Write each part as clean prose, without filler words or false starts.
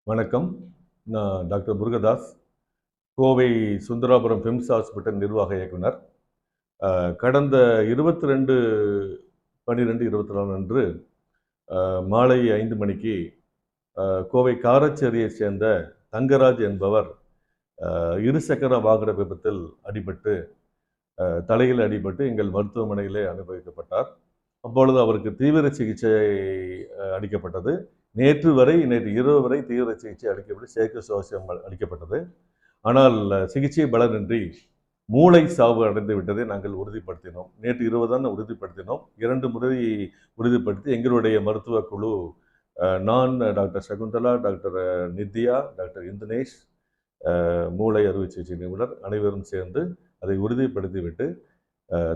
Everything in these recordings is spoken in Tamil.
வணக்கம். நான் doctor Murugadoss, Kovai Sundarapuram PIMS hospital நிர்வாக இயக்குனர். கடந்த 22/12/24 அன்று மாலை 5 மணிக்கு கோவை காரச்சேரியைச் சேர்ந்த தங்கராஜ் என்பவர் இருசக்கர வாகன விபத்தில் அடிபட்டு தலையில் அடிபட்டு எங்கள் மருத்துவமனையிலே அனுமதிக்கப்பட்டார். அப்பொழுது அவருக்கு தீவிர சிகிச்சை அளிக்கப்பட்டது. நேற்று இரவு வரை தீவிர சிகிச்சை அளிக்கப்பட்டு செயற்கை சுவாசம் அளிக்கப்பட்டது. ஆனால் சிகிச்சை பலனின்றி மூளை சாவு அடைந்து விட்டதை நாங்கள் உறுதிப்படுத்தினோம். நேற்று இரவு தான் உறுதிப்படுத்தினோம். 2 முறை உறுதிப்படுத்தி எங்களுடைய மருத்துவ குழு, நான், doctor Shakuntala, doctor Nithya, doctor Indunesh, மூளை அறுவை சிகிச்சை நிபுணர் அனைவரும் சேர்ந்து அதை உறுதிப்படுத்திவிட்டு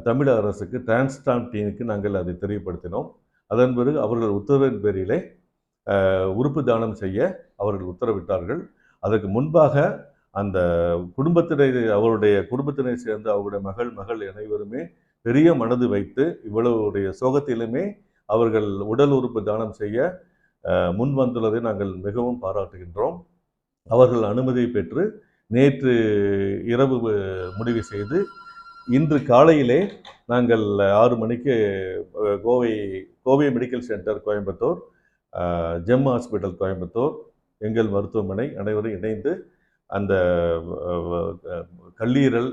தமிழக அரசுக்கு டிரான்ஸ்பிளான்ட் டீமுக்கு நாங்கள் அதை தெரியப்படுத்தினோம். அதன் பிறகு அவர்கள் உத்தரவின் பேரிலே உறுப்பு தானம் செய்ய அவர்கள் உத்தரவிட்டார்கள். அதற்கு முன்பாக அந்த அவருடைய குடும்பத்தினை சேர்ந்த அவருடைய மகள் அனைவருமே பெரிய மனது வைத்து இவ்வளவுடைய சோகத்திலுமே அவர்கள் உடல் உறுப்பு தானம் செய்ய முன் வந்துள்ளதை நாங்கள் மிகவும் பாராட்டுகின்றோம். அவர்கள் அனுமதி பெற்று நேற்று இரவு முடிவு செய்து இன்று காலையிலே நாங்கள் 6 மணிக்கு Kovai medical centre Coimbatore, GeM hospital Coimbatore, எங்கள் மருத்துவமனை அனைவரும் இணைந்து அந்த கல்லீரல்,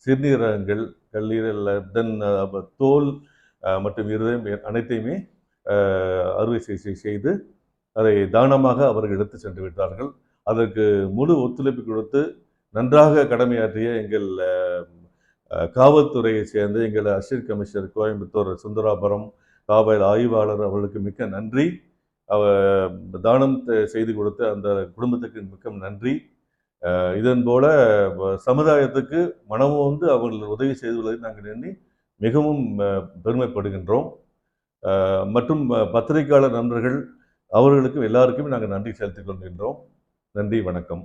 சிறுநீரகங்கள், தென் தோல் மற்றும் இருதயம் அனைத்தையுமே அறுவை சிகிச்சை செய்து அதை தானமாக அவர்கள் எடுத்து சென்று விட்டார்கள். அதற்கு முழு ஒத்துழைப்பு கொடுத்து நன்றாக கடமையாற்றிய எங்கள் காவல்துறையை சேர்ந்த எங்கள் அசிஸ்டன்ட் கமிஷனர் கோயம்புத்தூர் சுந்தராபுரம் காவல் ஆய்வாளர் அவர்களுக்கு மிக்க நன்றி. தானம் செய்து கொடுத்த அந்த குடும்பத்துக்கு மிக்க நன்றி. இதன் போல சமுதாயத்துக்கு மனமும் வந்து அவர்கள் உதவி செய்துள்ளதை நாங்கள் எண்ணி மிகவும் பெருமைப்படுகின்றோம். மற்றும் பத்திரிகையாளர் நண்பர்கள் அவர்களுக்கும் எல்லாருக்குமே நாங்கள் நன்றி செலுத்திக் கொள்கின்றோம். நன்றி, வணக்கம்.